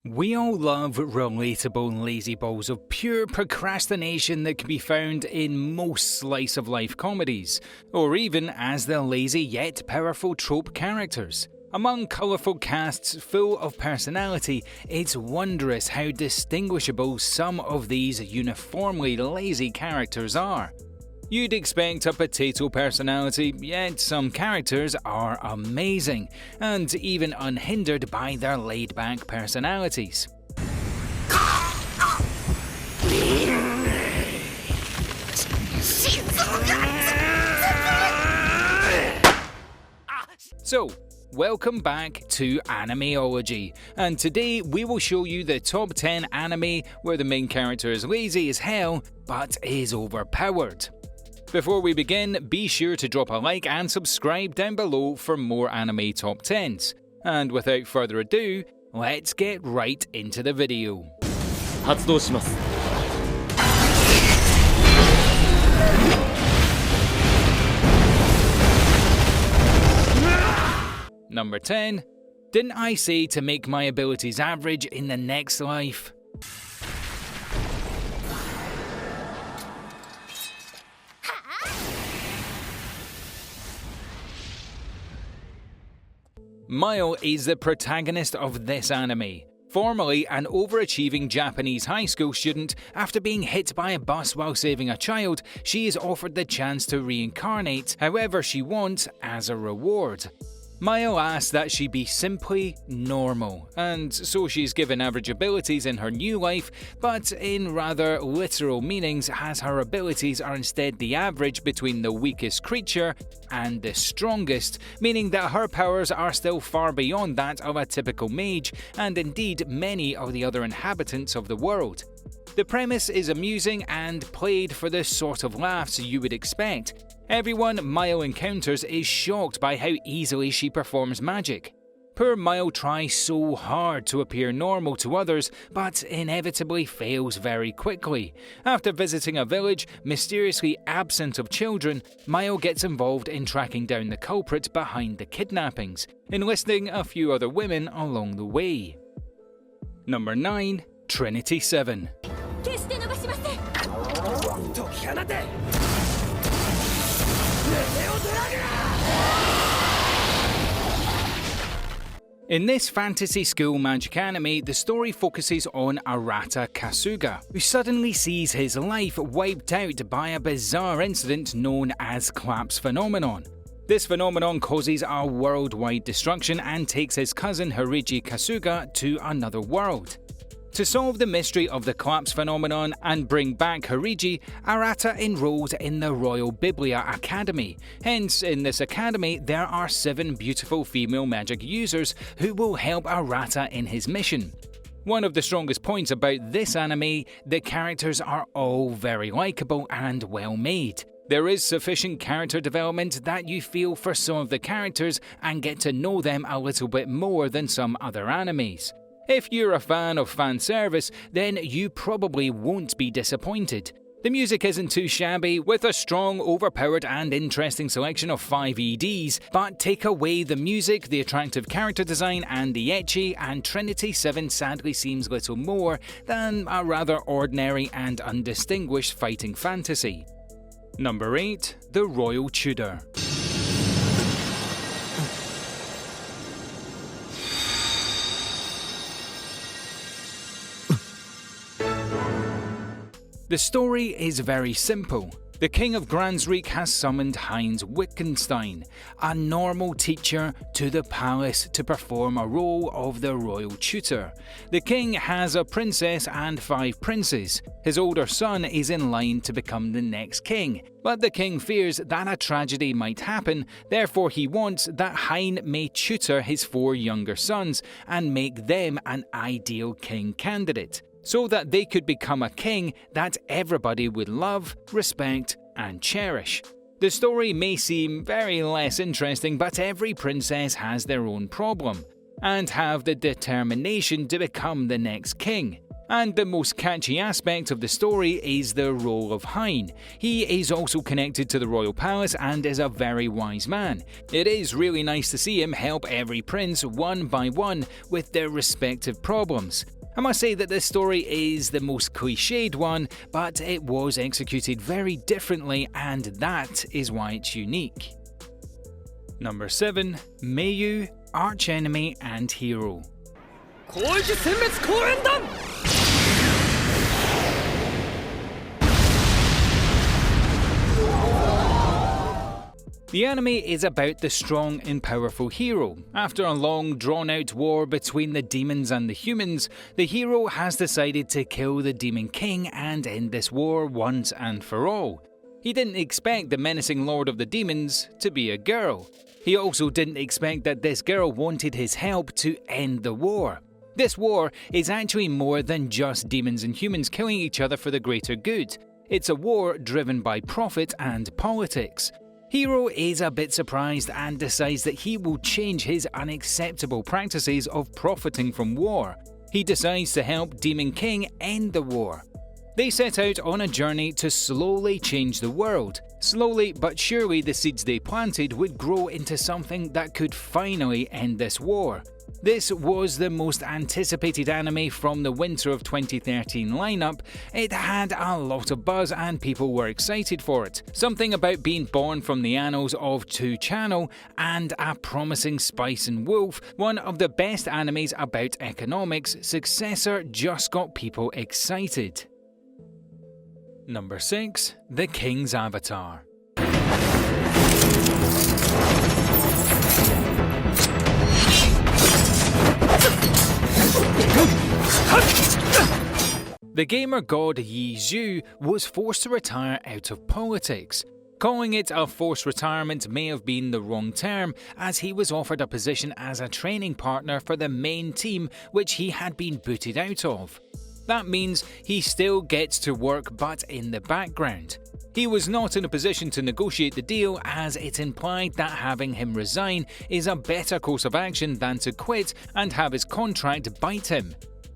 We all love relatable lazy balls of pure procrastination that can be found in most slice-of-life comedies, or even as the lazy yet powerful trope characters. Among colourful casts full of personality, it's wondrous how distinguishable some of these uniformly lazy characters are. You'd expect a potato personality, yet some characters are amazing, and even unhindered by their laid-back personalities. So, welcome back to Animeology, and today we will show you the top 10 anime where the main character is lazy as hell, but is overpowered. Before we begin, be sure to drop a like and subscribe down below for more anime top 10s. And without further ado, let's get right into the video. 発動します。 Number 10. Didn't I say to make my abilities average in the next life? Mile is the protagonist of this anime. Formerly an overachieving Japanese high school student, after being hit by a bus while saving a child, she is offered the chance to reincarnate however she wants as a reward. Mile asks that she be simply normal, and so she's given average abilities in her new life, but in rather literal meanings, as her abilities are instead the average between the weakest creature and the strongest, meaning that her powers are still far beyond that of a typical mage, and indeed many of the other inhabitants of the world. The premise is amusing and played for the sort of laughs you would expect. Everyone Mile encounters is shocked by how easily she performs magic. Poor Mile tries so hard to appear normal to others, but inevitably fails very quickly. After visiting a village mysteriously absent of children, Mile gets involved in tracking down the culprit behind the kidnappings, enlisting a few other women along the way. Number 9. Trinity VII. In this fantasy school magic anime, the story focuses on Arata Kasuga, who suddenly sees his life wiped out by a bizarre incident known as Collapse Phenomenon. This phenomenon causes a worldwide destruction and takes his cousin Hirigi Kasuga to another world. To solve the mystery of the collapse phenomenon and bring back Hirigi, Arata enrolls in the Royal Biblia Academy. Hence, in this academy, there are 7 beautiful female magic users who will help Arata in his mission. One of the strongest points about this anime, the characters are all very likeable and well made. There is sufficient character development that you feel for some of the characters and get to know them a little bit more than some other animes. If you're a fan of fan service, then you probably won't be disappointed. The music isn't too shabby, with a strong, overpowered and interesting selection of 5 EDs, but take away the music, the attractive character design and the ecchi, and Trinity VII sadly seems little more than a rather ordinary and undistinguished fighting fantasy. Number 8. The Royal Tudor. The story is very simple. The King of Gransreek has summoned Heinz Wittgenstein, a normal teacher, to the palace to perform a role of the Royal Tutor. The king has a princess and 5 princes. His older son is in line to become the next king, but the king fears that a tragedy might happen, therefore he wants that Hein may tutor his 4 younger sons and make them an ideal king candidate, so that they could become a king that everybody would love, respect, and cherish. The story may seem very less interesting, but every princess has their own problem, and have the determination to become the next king. And the most catchy aspect of the story is the role of Hein. He is also connected to the royal palace and is a very wise man. It is really nice to see him help every prince one by one with their respective problems. I must say that this story is the most cliched one, but it was executed very differently, and that is why it's unique. Number 7. Meiyu, Archenemy and Hero. The anime is about the strong and powerful hero. After a long, drawn-out war between the demons and the humans, the hero has decided to kill the Demon King and end this war once and for all. He didn't expect the menacing Lord of the Demons to be a girl. He also didn't expect that this girl wanted his help to end the war. This war is actually more than just demons and humans killing each other for the greater good. It's a war driven by profit and politics. Hero is a bit surprised and decides that he will change his unacceptable practices of profiting from war. He decides to help Demon King end the war. They set out on a journey to slowly change the world. Slowly but surely the seeds they planted would grow into something that could finally end this war. This was the most anticipated anime from the winter of 2013 lineup. It had a lot of buzz and people were excited for it. Something about being born from the annals of 2-channel and a promising Spice and Wolf, one of the best animes about economics, successor just got people excited. Number 6. The King's Avatar. The gamer god Yi Zhu was forced to retire out of politics. Calling it a forced retirement may have been the wrong term, as he was offered a position as a training partner for the main team which he had been booted out of. That means he still gets to work but in the background. He was not in a position to negotiate the deal, as it implied that having him resign is a better course of action than to quit and have his contract bite him.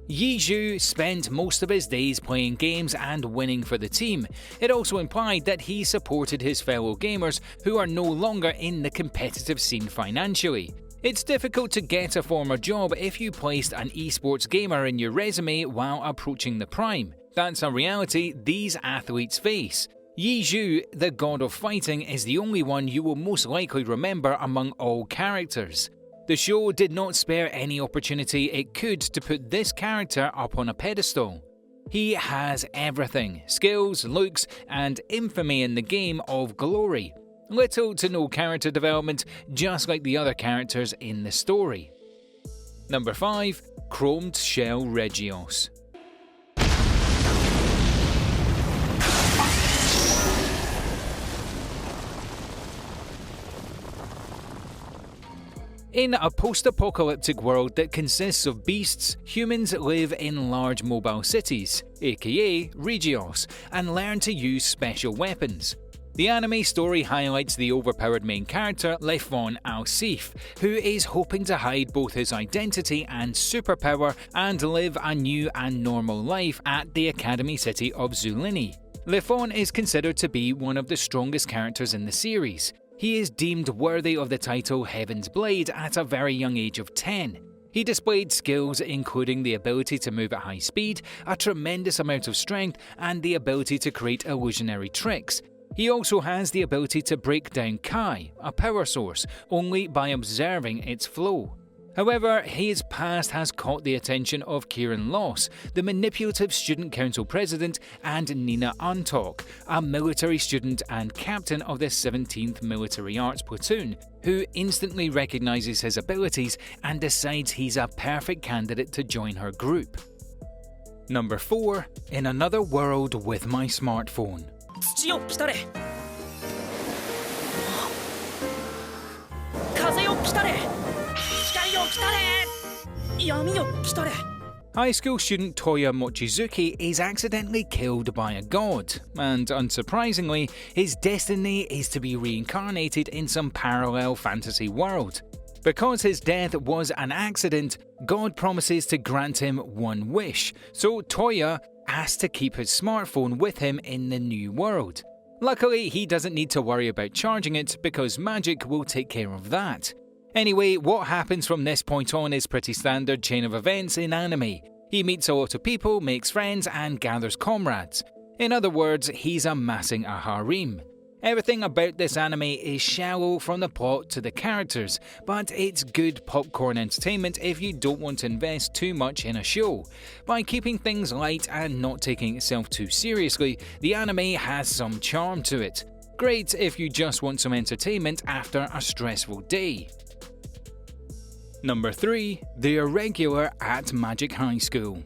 Yi Zhu spent most of his days playing games and winning for the team. It also implied that he supported his fellow gamers who are no longer in the competitive scene financially. It's difficult to get a former job if you placed an esports gamer in your resume while approaching the prime. That's a reality these athletes face. Yi Zhu, the god of fighting, is the only one you will most likely remember among all characters. The show did not spare any opportunity it could to put this character up on a pedestal. He has everything: skills, looks, and infamy in the game of glory. Little to no character development, just like the other characters in the story. Number 5. Chromed Shell Regios. In a post-apocalyptic world that consists of beasts, humans live in large mobile cities, aka Regios, and learn to use special weapons. The anime story highlights the overpowered main character Lefon Al-Sif, who is hoping to hide both his identity and superpower and live a new and normal life at the academy city of Zulini. Lefon is considered to be one of the strongest characters in the series. He is deemed worthy of the title Heaven's Blade at a very young age of 10. He displayed skills including the ability to move at high speed, a tremendous amount of strength, and the ability to create illusionary tricks. He also has the ability to break down Kai, a power source, only by observing its flow. However, his past has caught the attention of Kieran Loss, the manipulative student council president, and Nina Untalk, a military student and captain of the 17th Military Arts Platoon, who instantly recognizes his abilities and decides he's a perfect candidate to join her group. Number 4. In Another World with My Smartphone. 土よ来たれ風よ来たれ光よ来たれ闇よ来たれ High school student Toya Mochizuki is accidentally killed by a god, and unsurprisingly, his destiny is to be reincarnated in some parallel fantasy world. Because his death was an accident, God promises to grant him one wish, so Toya asks to keep his smartphone with him in the new world. Luckily, he doesn't need to worry about charging it because magic will take care of that. Anyway, what happens from this point on is pretty standard chain of events in anime. He meets a lot of people, makes friends, and gathers comrades. In other words, he's amassing a harem. Everything about this anime is shallow from the plot to the characters, but it's good popcorn entertainment if you don't want to invest too much in a show. By keeping things light and not taking itself too seriously, the anime has some charm to it. Great if you just want some entertainment after a stressful day. Number 3. The Irregular at Magic High School.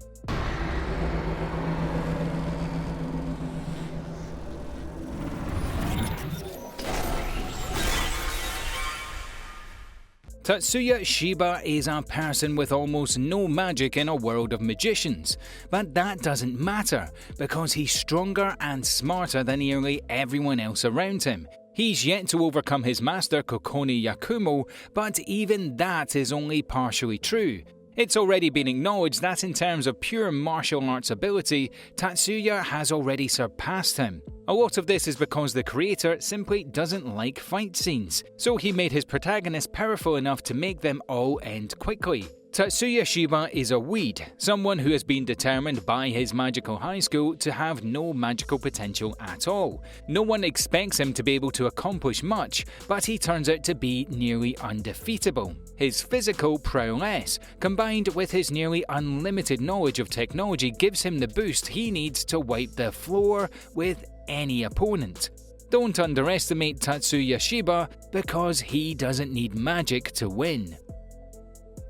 Tatsuya Shiba is a person with almost no magic in a world of magicians, but that doesn't matter because he's stronger and smarter than nearly everyone else around him. He's yet to overcome his master Kokoni Yakumo, but even that is only partially true. It's already been acknowledged that in terms of pure martial arts ability, Tatsuya has already surpassed him. A lot of this is because the creator simply doesn't like fight scenes, so he made his protagonists powerful enough to make them all end quickly. Tatsuya Shiba is a weed, someone who has been determined by his magical high school to have no magical potential at all. No one expects him to be able to accomplish much, but he turns out to be nearly undefeatable. His physical prowess, combined with his nearly unlimited knowledge of technology, gives him the boost he needs to wipe the floor with any opponent. Don't underestimate Tatsuya Shiba because he doesn't need magic to win.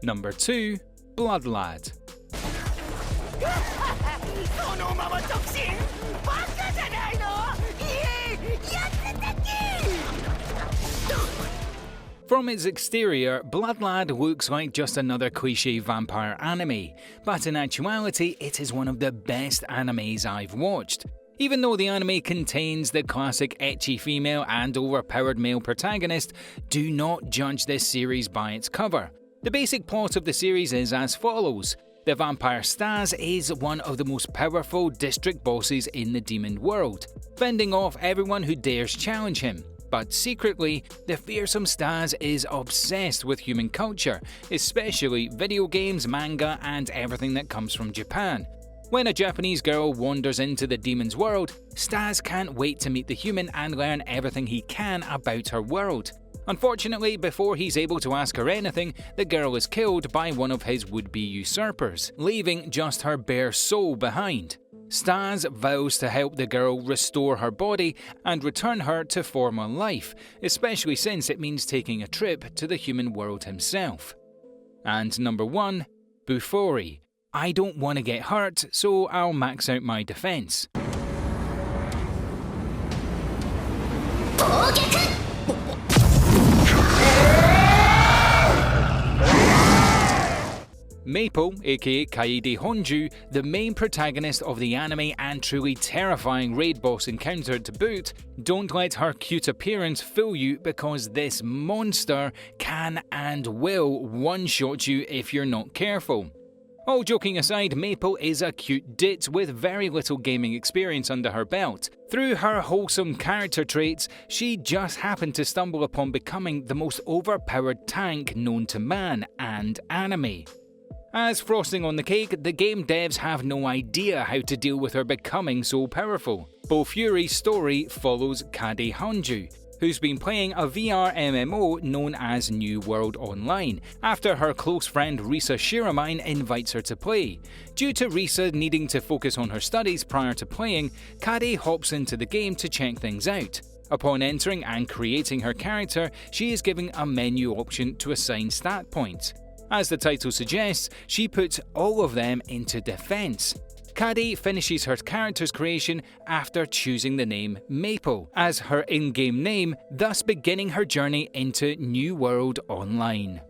Number 2. Blood Lad. From its exterior, Blood Lad looks like just another cliché vampire anime, but in actuality it is one of the best animes I've watched. Even though the anime contains the classic ecchi female and overpowered male protagonist, do not judge this series by its cover. The basic plot of the series is as follows. The vampire Stas is one of the most powerful district bosses in the demon world, fending off everyone who dares challenge him. But secretly, the fearsome Stas is obsessed with human culture, especially video games, manga, and everything that comes from Japan. When a Japanese girl wanders into the demon's world, Stas can't wait to meet the human and learn everything he can about her world. Unfortunately, before he's able to ask her anything, the girl is killed by one of his would-be usurpers, leaving just her bare soul behind. Stas vows to help the girl restore her body and return her to former life, especially since it means taking a trip to the human world himself. And number 1, Bofori. I don't want to get hurt, so I'll max out my defense. Maple, aka Kaede Honju, the main protagonist of the anime and truly terrifying raid boss encounter to boot, don't let her cute appearance fool you because this monster can and will one-shot you if you're not careful. All joking aside, Maple is a cute dit with very little gaming experience under her belt. Through her wholesome character traits, she just happened to stumble upon becoming the most overpowered tank known to man and anime. As frosting on the cake, the game devs have no idea how to deal with her becoming so powerful. Bofuri's story follows Kade Honju, who's been playing a VR MMO known as New World Online, after her close friend Risa Shiramine invites her to play. Due to Risa needing to focus on her studies prior to playing, Kade hops into the game to check things out. Upon entering and creating her character, she is given a menu option to assign stat points. As the title suggests, she puts all of them into defense. Kade finishes her character's creation after choosing the name Maple as her in-game name, thus beginning her journey into New World Online.